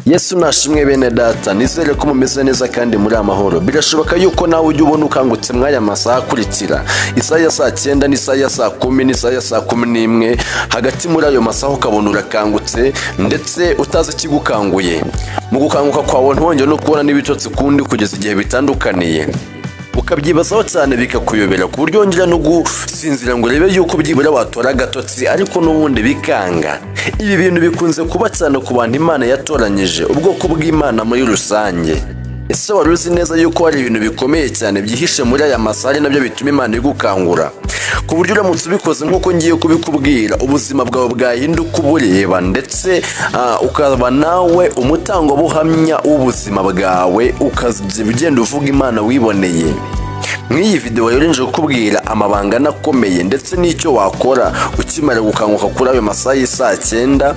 Yesu nashimwe bene data, nizere ko mumeze neza kandi muri amahoro. Birashoboka yuko nawe ujye ubona ukangutse mwaya masaha akurikira, isaha ya saa 9 n'isaha ya saa 10 n'isaha ya saa 11, hagati muri ayo masaha ukabona urakangutse ndetse utazi ikigukanguye. Mu gukanguka kwawe ntwongere no kubona n'ibitotsi kundi kugeza igihe bitandukaniye, ukabyibazaho cyane bikakuyobera ku buryo wongera no gusinzira ngo urebe yuko byibura watora agatotsi, ariko n'ubundi bikanga. Ibi bintu bikunze kuba cyane ku bantu Imana yatoranyije, ubwoko bw'Imana muri rusange. Ese wari uzi neza yuko hari ibintu bikomeye cyane byihishe muri aya masaha nabyo bituma Imana igukangura, ku buryo uramutse ubikoze nk'uko ngiye kubikubwira, ubuzima bwawe bwahinduka ubureba, ndetse ukaba nawe umutangabuhamya w'ubuzima bwawe, ukagenda uvuga Imana wiboneye. Mw'iyi video rero nje kukubwira amabanga nakomeye ndetse n'icyo wakora ukimara gukanguka kuri ayo masaha y'saa 9,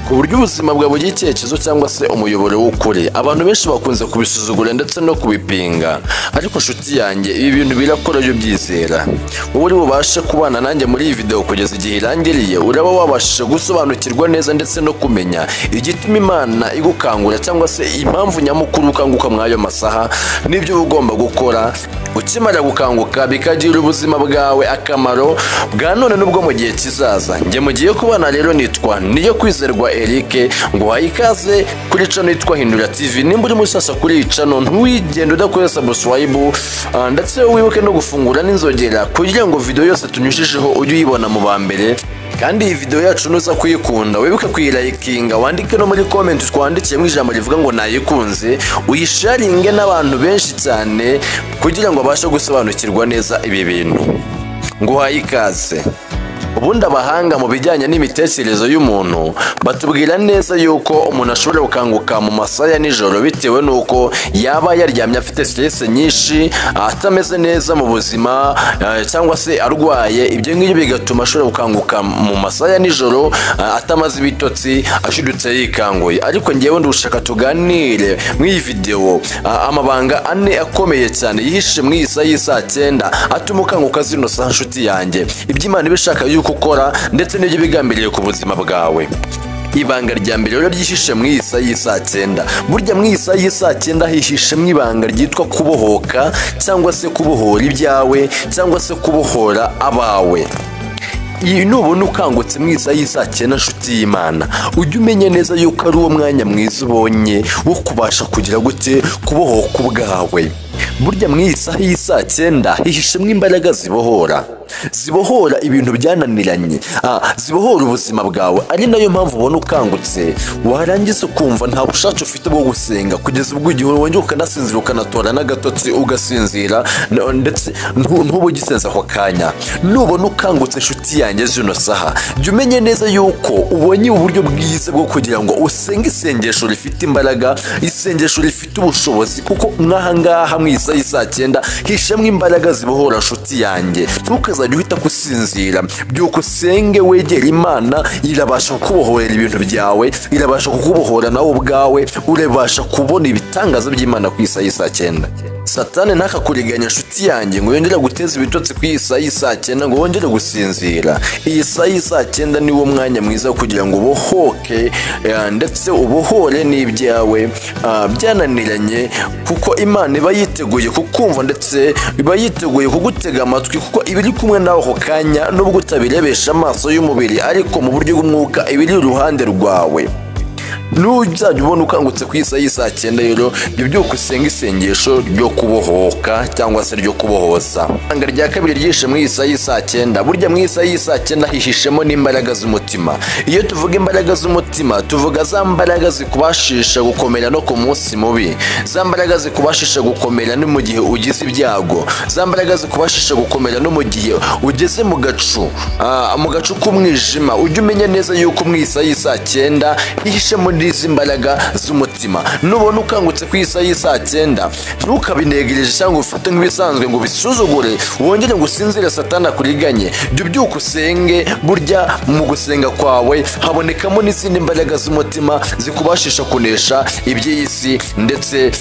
ku buryo ubuzima bwawe bugira icyerekezo cyangwa se umuyoboro w'ukuri. Abantu benshi bakunze kubisuzugura ndetse no kubipinga, ariko nshuti yanjye ibi bintu birakora yo byizera. Wowe uri bubashe kubana nanjye muri iyi video kugeza igihe irangiriye, uraba wabashije gusobanukirwa neza ndetse no kumenya igituma Imana igukangura cyangwa se impamvu nyamukuru ukanguka mw'ayo masaha n'ibyo ugomba gukora ukimara gukanguka bikagira ubuzima bwawe akamaro bwa none n'ubwo mu gihe kizaza. Njye mugiye kubana rero nitwa Niyokwizerwa Eric, ngo ikaze kuri channel yitwa Hindura TV. Nimba uri musasa kuri iyi channel ntuwigende udakora subscribe, ndetse wibuke no gufungura n'inzogera kugira ngo video yose tunyushijeho ujye uyibona mu bambere. Kandi iyi video yacu nuza kuyikunda wibuke kuyilikinga, wandike no muri comment twandikiye mu ijambo rivuga ngo nayikunze, uyisharinge n'abantu benshi cyane kugira ngo abashe gusobanukirwa neza ibi bintu. Ngo ikaze. Ubundi abahanga mu bijyanye n'imitekerereze y'umuntu batubwira neza yuko umuntu ashobora gukanguka mu masaha ya nijoro bitewe nuko yaba yaryamye afite stress nyinshi, atameze neza mu buzima, cyangwa se arwaye. Ibyo ngibyo bigatuma ashobora gukanguka mu masaha ya nijoro atamaze ibitotsi, ashidutse yikanguye. Ariko ngewe ndushaka tuganire mu iyi video amabanga 4 akomeye cyane yihishe mu isaha y'saa 9 atuma ukanguka zino saha nshuti yanjye, iby'Imana ibishaka ukora ndetse n'ibyo bigambiriye ku buzima bwawe. Ibanga rya mbere rero ryihishe mu isaha y'saa 9, burya mu isaha y'saa 9 hihishe mu ibanga ryitwa kubohoka, cyangwa se kubohora ibyawe, cyangwa se kubohora abawe. Iyi nubona ukangutse mu isaha y'saa 9 nshuti y'Imana, ujye umenye neza yuko ari uwo mwanya mwiza ubonye wo kubasha kugira gute kubohoka ubwawe. Burya mu isaha y'saa 9 hihishemo imbaraga zibohora ibintu byananiranye, zibohora ubuzima bwawe. Ari nayo mpamvu ubona ukangutse warangiza ukumva nta bushake ufite bwo gusenga, kugeza ubwo igihe wongera ukanasinzira ukanatora n'agatotsi ugasinzira, ndetse ntubugisenza ako kanya. Nubona ukangutse nshuti yanjye zino saha, jya umenye neza yuko ubonye uburyo bwiza bwo kugira ngo usenge isengesho rifite imbaraga, isengesho rifite ubushobozi, kuko mwahangaha mu isaha y'saa 9 hishemwe imbaraga zibohora nshuti yanjye. Ntukazajya uhita kusinzira, byuko usenge wegera Imana, irabasha kukubohorera ibintu byawe, irabasha kukubohora nawe ubwawe, urabasha kubona ibitangaza by'Imana ku isaha y'saa 9. Satani ntakakuriganya nshuti yanjye ngo yongere guteza ibitotsi ku isaha y'saa 9 ngo wongere gusinzira. Iyi saha y'saa 9 ni wo mwanya mwiza kugira ngo ubohoke, ndetse ubohore n'ibyawe byananiranye, kuko Imana iba yiteguye kukumva ndetse iba yiteguye kugutega amatwi, kuko ibiri kumwe nawe ako kanya nubwo utabirebesha amaso y'umubiri, ariko mu buryo bw'umwuka ibiri uruhande rwawe. Nuzajya ubona ukangutse ku isaha y'saa 9 rero byuko usenga isengesho ryo kubohoka cyangwa se ryo kubohoza. Ibanga rya kabiri ryihishe mu isaha y'saa 9, burya mu isaha y'saa 9 hihishemo n'imbaraga z'umutima. Iyo tuvuga imbaraga z'umutima tuvuga za mbaraga zikubashisha gukomera no ku munsi mubi, za mbaraga zikubashisha gukomera no mu gihe ugize ibyago, za mbaraga zikubashisha gukomera no mu gihe ugeze mu gacu k'umwijima. Ujye umenya neza yuko mu isaha y'saa 9 hihishe muri izi mbaraga z'umutima. Nubona ukangutse ku isaha y'saa 9 ntukabinegereje cyangwa ufate nk'ibisanzwe ngo bisuzugure wongere ngo usinzire Satani akuriganye. Jya ubyuka usenge, burya mu gusenga kwawe habonekamo n'izindi mbaraga z'umutima zikubashisha kunesha iby'isi ndetse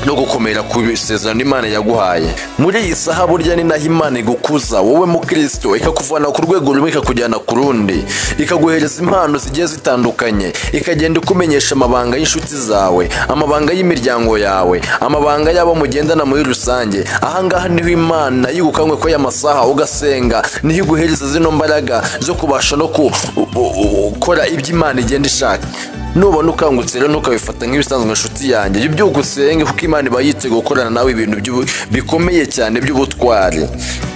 no gukomera ku isezerano Imana yaguhaye. Muri iyi saha burya ni naho Imana igukuza wowe mu Kristo, ikakuvana ku rwego rumwe ikakujyana ku rundi, ikaguhereza impano zigiye zitandukanye, ikagenda ikumenyesha amabanga y'inshuti zawe, amabanga y'imiryango yawe, amabanga y'abo mugendana muri rusange. Ahangaha niho Imana yigukanywe ko y'amasaha ugasenga, niho iguhereza zino mbaraga zo kubasha no gukora ibyo Imana igenda ishaka. Nubona ukangutse rero ntukabifata nk'ibisanzwe inshuti yanjye, jya ubyuka usenge kuko Imana iba yiteguye gukorana nawe ibintu bikomeye cyane by'ubutwari.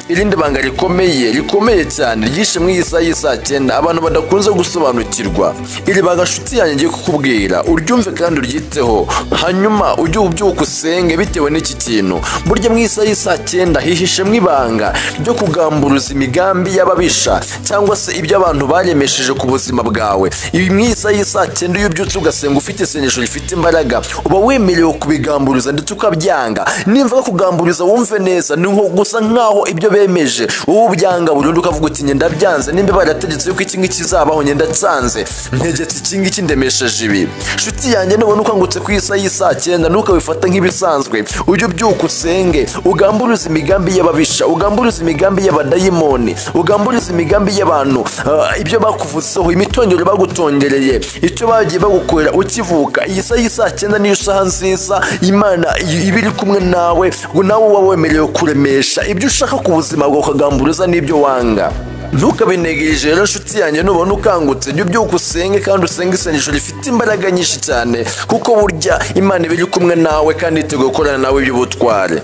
Irindi banga rikomeye cyane ryishe mu isaha y'isa 9 abantu badakunze gusobanukirwa. Iri banga inshuti yanjye ngiye kukubwira, uryumve kandi uryiteho, hanyuma ujye ubyuka usenge bitewe n'iki kintu. Burya mu isaha y'isa 9 hihishemo ibanga ryo kugamburuza imigambi y'ababisha cyangwa se ibyo abantu baremesheje ku buzima bwawe. Ibi mu isaha y'isa 9 iyo ubyutse ugasenga ufite isengesho rifite imbaraga, uba wemerewe kubigamburuza ndetse ukabyanga. Nimva kugamburiza wumve neza, ni nko gusa nkaho ibyo bemeje ubu byanga burundu ukavuga uti ngenda byanze, nimba barategetse yuko iki ngiki kizabaho ngenda tsanze, ntegetse iki ngiki ndemesheje ibi. Nshuti yanjye nubona ukangutse ku isaha y'isa 9 ntukabifata nk'ibisanzwe, ujye ubyuka usenge, ugamburuza imigambi y'ababisha, ugamburuza imigambi y'abadayimoni, ugamburuza imigambi y'abantu, ibyo bakuvuzeho, imitongero bagutongereye, icyo bagiye bagukorera ukivuka. Iyi saha y'isa 9 niyo saha nziza Imana iba iri kumwe nawe, ngo nawe uba wemerewe kuremesha ibyo ushaka ku buzima bwawe ukagamburuza n'ibyo wanga. Ntukabinegereje rero nshuti yanjye, nubona ukangutse jya ubyuka usenge kandi usenge isengesho rifite imbaraga nyinshi cyane, kuko burya Imana iba iri kumwe nawe kandi iteguye gukorana nawe iby'ubutware.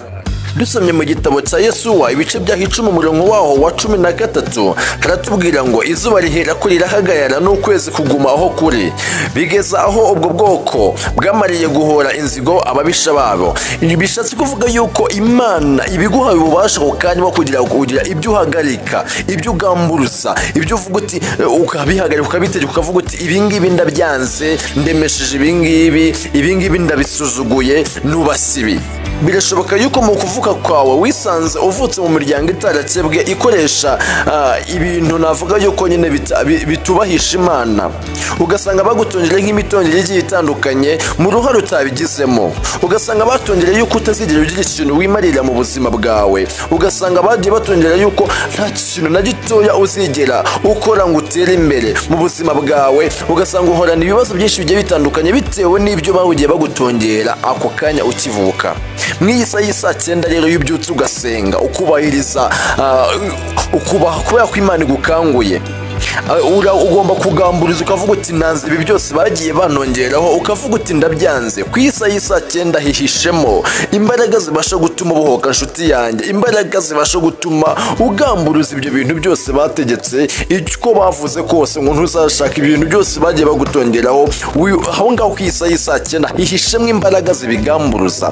Dusomye mu gitabo cya Yesuwa ibice bya 10 umurongo waho wa 13 haratubwira ngo izuba rihera ko rirahagayara n'ukwezi kuguma aho kuri, bigeza aho ubwo bwoko bwamariye guhora inzigo ababisha babo. Ibi bishatse kuvuga yuko Imana ibiguhaye ububasha ukanya wo kugira ibyo uhagarika, ibyo ugamburuza, ibyo uvuga uti ukabihagarika ukabitegeka ukavuga uti ibingibi ndabyanze, ndemesheje ibingibi ndabisuzuguye, nubasibi. Birashoboka yuko mu kuvuka kwawe wisanze uvutse mu miryango itarakebwe ikoresha ibintu navuga yuko nyine bitubahisha Imana, ugasanga bagutongere nk'imitongere igiye itandukanye mu ruhare utabigizemo, ugasanga batongere yuko utazigera ugira ikintu wimarira mu buzima bwawe, ugasanga bagiye batongera yuko nta kintu na gitoya uzigera ukora ngo utere imbere mu buzima bwawe, ugasanga uhorana ibibazo byinshi bigiye bitandukanye bitewe n'ibyo bahugiye bagutongera ako kanya ukivuka. Mw'iyi saha y'isa 9 rero iyo ubyutse ugasenga ukubahiriza kubera ko Imana igukanguye, ugomba kugamburiza ukavuga uti nanze ibi byose bagiye banongeraho, ukavuga uti ndabyanze. Ku isa y'isa 9 hihishemo imbaraga zibasha gutuma ubohoka nshuti yanjye, imbaraga zibasha gutuma ugamburuza ibyo bintu byose bategetse, icyo bavuze kose ngo ntuzashaka ibintu byose bagiye bagutongeraho. Aho ngaho ku isa y'isa 9 hihishemo imbaraga zibigamburuza.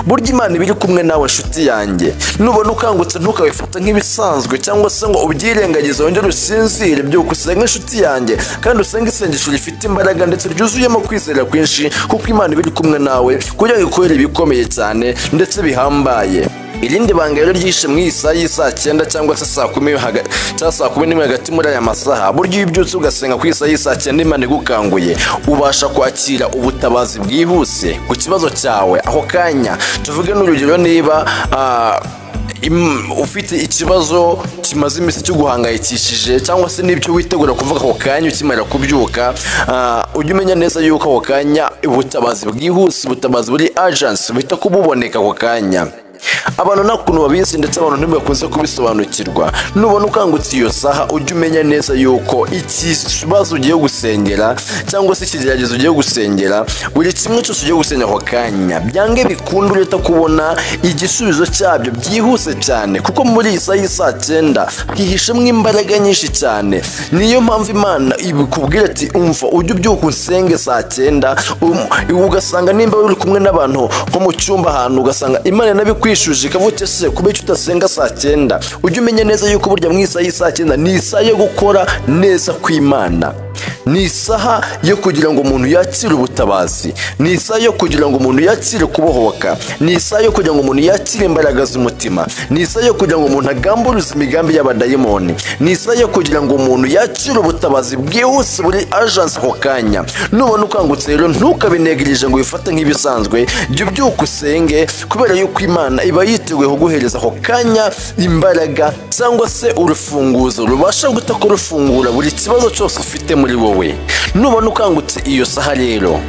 Burya Imana ibiri kumwe nawe nshuti yanjye, nubona ukangutse ntukabifata nk'ibisanzwe cyangwa se ngo ubyirengagize wongere usinzire. Byuka usenge nshuti yanjye kandi usenge isengesho rifite imbaraga ndetse ryuzuyemo kwizera kwinshi, kuko Imana ibiri kumwe nawe kugira ngo ikorere ibikomeye cyane ndetse bihambaye. Irindi banga rero ryishe mu isaha y'isa 9 cyangwa se saa 10 hagati muri aya masaha, buryo iyo ubyutse ugasenga ku isaha y'isa 9 Imana igukanguye, ubasha kwakira ubutabazi bwihuse ku kibazo cyawe ako kanya. Tuvuge n'urugero, niba ufite ikibazo kimaze iminsi cy'uguhangayikishije cyangwa se n'ibyo witegura kuvuga ako kanya ukimara kubyuka, ujye umenya neza yuko ako kanya ubutabazi bwihuse, ubutabazi buri urgence buhita kububoneka ako kanya. Abantu nta kuntu babizi ndetse abantu ntibakunze kubisobanukirwa. Nubona ukangutse iyo saha ujye umenya neza yuko ikibazo ugiye gusengera cyangwa se ikigeragezo ugiye gusengera, buri kimwe cyose ugiye gusengera ako kanya byange bikunda ureta kubona igisubizo cyabyo byihuse cyane, kuko muri iyi saha y'isa 9 hihishemo imbaraga nyinshi cyane. Niyo mpamvu Imana ibikubwira ati umva ujye ubyuka usenge saa 9, ugasanga nimba uri kumwe n'abantu nko mu cyumba ahantu, ugasanga Imana nabikwishuje ikavuga se kubera icyo utasenga saa 9, ujye umenya neza yuko burya mu isaha y'isa 9 ni isaha yo gukora neza kw'Imana. ni isaha yo kugira ngo umuntu yakire ubutabazi, ni isaha yo kugira ngo umuntu yakire kubohoka, ni isaha yo kugira ngo umuntu yakire imbaraga z'umutima, ni isaha yo kugira ngo umuntu agamburuze imigambi y'abadayimoni, ni isaha yo kugira ngo umuntu yakire ubutabazi bwihuse buri agence ako kanya. Nubona ukangutse rero ntukabinegirije ngo wifate nk'ibisanzwe, jya ubyuka usenge, kubera yuko Imana iba yiteguye kuguhereza ako kanya imbaraga cyangwa se urufunguzo rubasha rufungura buri kibazo cyose ufite muri wowe. Nubona ukangutse iyo saha rero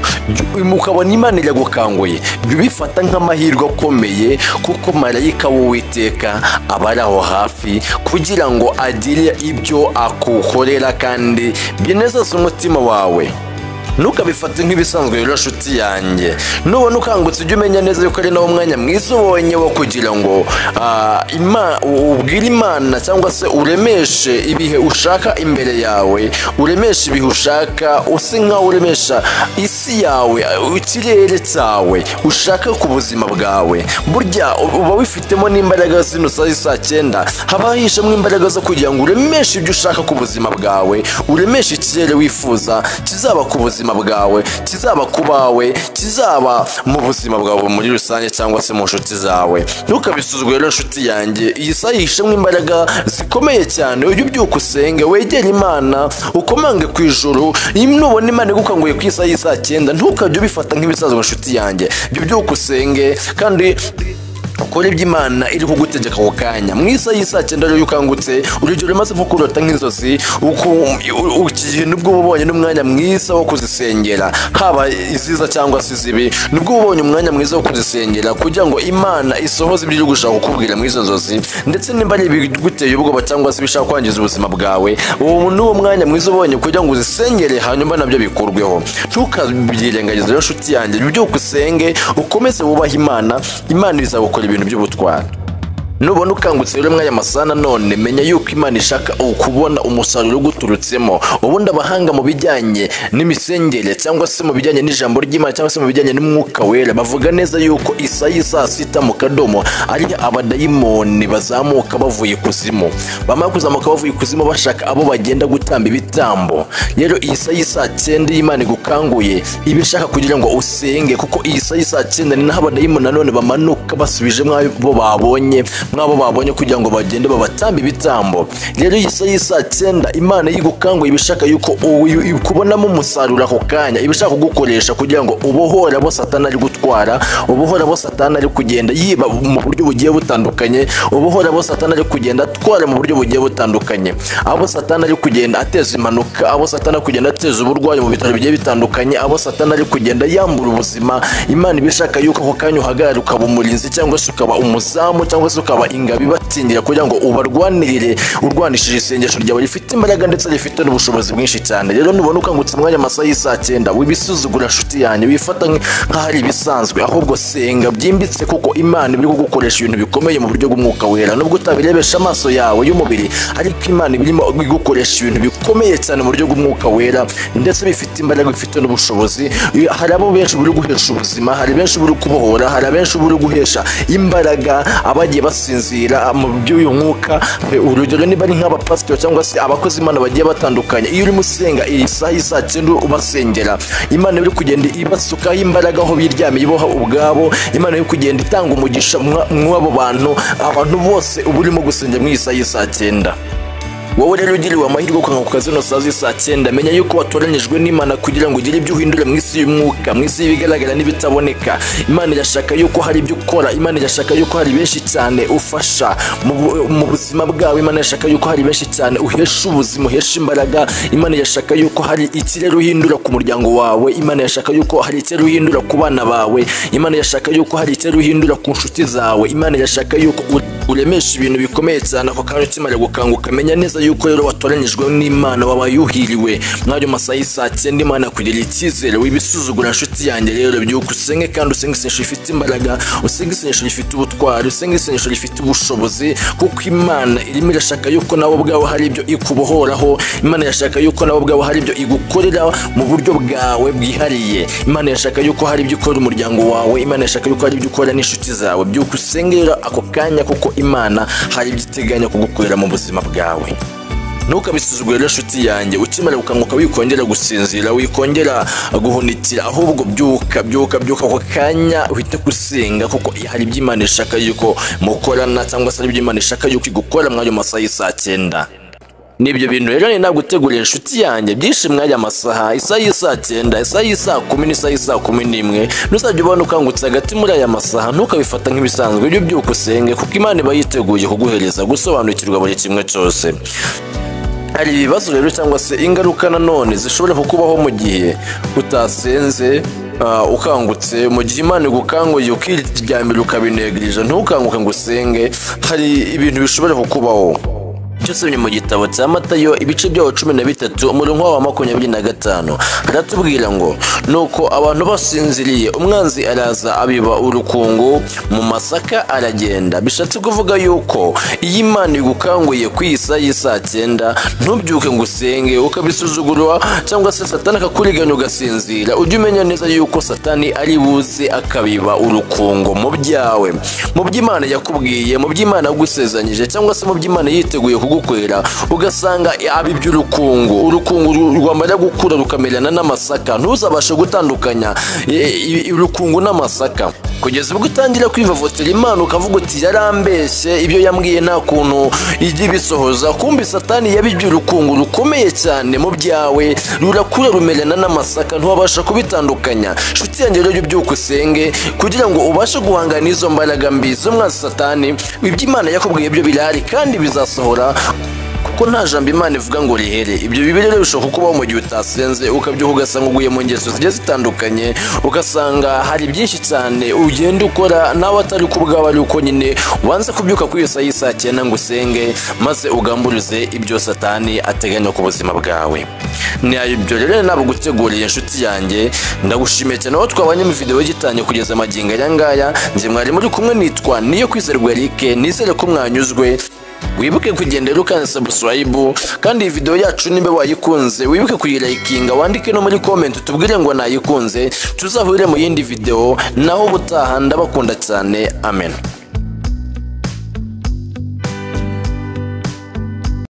ukabona Imana iragukanguye, bifata nk'amahirwe akomeye, kuko marayika w'Uwiteka aba ari aho hafi kugira ngo agire ibyo akukorera kandi binezeza umutima wawe. Ntukabifate nk'ibisanzwe rero nshuti yanjye. Nubona ukangutse ujye umenya neza yuko ari nawo mwanya mwiza ubonye wo kugira ngo ubwire Imana cyangwa se uremeshe ibihe ushaka imbere yawe, uremeshe ibihe ushaka, use nkaho uremesha isi yawe, ikirere cyawe ushaka ku buzima bwawe. Burya uba wifitemo n'imbaraga zino saa 9, haba hishemo imbaraga zo kugira ngo uremeshe ibyo ushaka ku buzima bwawe, uremeshe ikirere wifuza kizaba ku buzima bwawe, kizaba ku bawe, kizaba mu buzima bwawe muri rusange cyangwa se mu nshuti zawe. Ntukabisuzugure rero nshuti yanjye, iyi saha yishemwe imbaraga zikomeye cyane. Ujye ubyuka usenge, wegere Imana, ukomange ku ijuru. Nubona Imana igukanguye ku isaha y'isa 9, ntukajye ubifata nk'ibisanzwe nshuti yanjye. Jya ubyuka usenge kandi ukora ibyo Imana iri kugutegeka ako kanya. Mu isaha y'isa 9 rero ukangutse, urugero maze nko kurota nk'inzozi, igihe nubwo ubonye n'umwanya mwiza wo kuzisengera, haba iziza cyangwa se izibi, nubwo ubonye umwanya mwiza wo kuzisengera kugira ngo Imana isohoze ibyo iri gushaka kukubwira muri izo nzozi. Ndetse nimba ari ibiguteye ubwoba cyangwa se bishaka kwangiza ubuzima bwawe, uwo ni wo mwanya mwiza ubonye kugira ngo uzisengere, hanyuma nabyo bikurweho. Ntukabyirengagize rero nshuti yanjye, byuka usenge, ukomeze wubahe Imana. Imana izagukora ibintu by'ubutwari. Nubona ukangutse rero mwanya masana none, menya yuko Imana ishaka ukubona umusaruro uguturutsemo. Ubundi abahanga mu bijyanye n'imisengere cyangwa se mu bijyanye n'ijambo ry'Imana cyangwa se mu bijyanye n'umwuka wera bavuga neza yuko isaha y'isa 6 mu kadomo ari abadayimoni bazamuka bavuye kuzimu. Bamara kuzamuka bavuye kuzimu bashaka abo bagenda gutamba ibitambo. Rero iyi saha y'isa 9 Imana igukanguye ibishaka kugira ngo usenge, kuko iyi saha y'isa 9 ni naho abadayimoni nanone bamanuka basubije mwabo babonye kugira ngo bagende babatamba ibitambo. Rero iyi saha y'isa 9 Imana yigukanguye ibishaka yuko kubonamo umusaruro ako kanya, ibishaka kugukoresha kugira ngo ubohore abo Satani ari gutwara, ubohore abo Satani ari kugenda yiba mu buryo bugiye butandukanye, ubohore abo Satani ari kugenda atwara mu buryo bugiye butandukanye, abo Satani ari kugenda ateza impanuka, abo Satani ari kugenda ateza uburwayi mu bitaro bigiye bitandukanye, abo Satani ari kugenda yambura ubuzima. Imana ibishaka yuko ako kanya uhagarara ukaba umurinzi cyangwa se ukaba umuzamu cyangwa se ukaba ingabi batsindira kugira ngo ubarwanirire, urwanishije isengesho ryawe rifite imbaraga ndetse rifite n'ubushobozi bwinshi cyane. Rero nubona ukangutse mwanya amasaha y'isa 9, wibisuzugura nshuti yanjye, wifata nk'ahari ibisanzwe, ahubwo senga byimbitse, kuko Imana iri kugukoresha ibintu bikomeye mu buryo bw'umwuka wera. Nubwo utabirebesha amaso yawe y'umubiri, ariko Imana irimo gukoresha ibintu bikomeye cyane mu buryo bw'umwuka wera ndetse bifite imbaraga, bifite n'ubushobozi. Hari abo benshi buri guhesha ubuzima, hari benshi buri kubohora, hari benshi buri guhesha imbaraga abagiye basinzira mu by'uyu mwuka. Urugero niba ari nk'abapasiteri cyangwa se abakozi Imana bagiye batandukanye, iyo urimo usenga iyi saha y'isa 9 ubasengera, Imana iri kugenda ibasukaho imbaraga aho biryamiye boha ubwabo. Imana iri kugenda itanga umugisha mw'abo abantu bose uba urimo gusengera muri iyi saha y'isa 9. Wowe rero ugiriwe amahirwe ukanguka zino saa y'isa 9, menya yuko watoranyijwe n'Imana kugira ngo ugire ibyo uhindura mu isi y'umwuka, mu isi y'ibigaragara n'ibitaboneka. Imana irashaka yuko hari ibyo ukora, Imana irashaka yuko hari benshi cyane ufasha mu buzima bwawe, Imana irashaka yuko hari benshi cyane uhesha ubuzima, uhesha imbaraga. Imana irashaka yuko hari ikirere uhindura ku muryango wawe, Imana irashaka yuko hari ikirere uhindura ku bana bawe, Imana irashaka yuko hari ikirere uhindura ku nshuti zawe, Imana irashaka yuko uremesha ibintu bikomeye cyane. Ako kanya ukimara gukanguka, menya neza yuko rero watoranyijwe n'Imana, wabayuhiriwe mwayo masaha y'isa 9. Imana kugira icyizere, wibisuzugura nshuti yanjye. Rero byuka usenge, kandi usenge isengesho rifite imbaraga, usenge isengesho rifite ubutwari, usenge isengesho rifite ubushobozi, kuko Imana irimo irashaka yuko nawe ubwawe hari ibyo ikubohoraho. Imana irashaka yuko nawe ubwawe hari ibyo igukorera mu buryo bwawe bwihariye. Imana irashaka yuko hari ibyo ukora umuryango wawe, Imana irashaka yuko hari ibyo ukora n'inshuti zawe. Byuka usenge rero ako kanya, kuko Imana hari ibyo iteganya kugukorera mu buzima bwawe. ntukabisuzugure rero nshuti yanjye, ukimara gukanguka wikongera gusinzira, wikongera guhunikira, ahubwo byuka ako kanya uhite gusenga, kuko hari ibyo Imana ishaka yuko mukorana, cyangwa se hari ibyo Imana ishaka yuko igukora mw'ayo masaha y'isaa 9. Nibyo bintu rero naguteguriye nshuti yanjye byinshi mw'aya masaha, isaha y'isaa 9, isaha y'isaa 10 n'isaha y'isaa 11. Nuzajya ubona ukangutse hagati muri aya masaha ntukabifata nk'ibisanzwe, ibyo byuko usenge, kuko Imana iba yiteguye kuguhereza gusobanukirwa buri kimwe cyose. Hari ibibazo rero cyangwa se ingaruka nanone zishobora kukubaho mu gihe utasenze ukangutse, mu gihe Imana igukanguye ukiryamira ukabinegirije ntukanguke ngo usenge. Hari ibintu bishobora kukubaho. Cyose mu gitabo cya Matayo ibice byawo 13 umurongo wa 25 haratubwira ngo nuko abantu basinziriye umwanzi araza abiba urukungu mu masaka aragenda. Bishatse kuvuga yuko iyi Imana igukanguye kwisa y'isaa 9 ntubyuke ngo usenge ukabisuzugurwa, cyangwa se Satani akakuriganya ugasinzira. Ujye umenya neza yuko Satani ari buze akabiba urukungu mu byawe, mu by'Imana yakubwiye, mu by'Imana yagusezanyije, cyangwa se mu by'Imana yiteguye kugukwera, ugasanga abibye urukungu rwamara gukura rukamerana n'amasaka. Ntuzabashe gutandukanya urukungu n'amasaka, kugeza ubwo utangira kwivovotera Imana ukavuga uti yarambeshye, ibyo yambwiye nta kuntu ijya ibisohoza. Kumbi Satani yabibye urukungu rukomeye cyane mu byawe, rurakura rumerana n'amasaka, ntiwabasha kubitandukanya. Nshuti yanjye rero ubyuka usenge kugira ngo ubashe guhangana n'izo mbaraga mbi z'umwanzi Satani. Ibyo Imana yakubwiye byo birahari kandi bizasohora, kuko nta jambo Imana ivuga ngo rihere. Ibyo bibi rero bishobora kukubaho mu gihe utasenze, ukabyuka ugasanga uguye mu ngeso zigiye zitandukanye, ugasanga hari byinshi cyane ugenda ukora nawe atari ku bwawe, ari uko nyine wanze kubyuka kuri iyo saha y'isaa 9 ngo usenge maze ugamburize ibyo Satani ateganya ku buzima bwawe. Ni ibyo rero nabuguteguriye nshuti yanjye, ndagushimiye cyane aho twabanye mu video gitangiye kugeza magingo aya ngaya. Nje mwari muri kumwe, nitwa Niyokwizerwa Eric, nizere ko mwanyuzwe. Wibuke kugendera ukanda subscribe, kandi iyi video yacu nimba wayikunze wibuke kuyilikinga, wandike no muri comment utubwire ngo nayikunze. Tuzahurire mu yindi video naho ubutaha. Ndabakunda cyane, amen.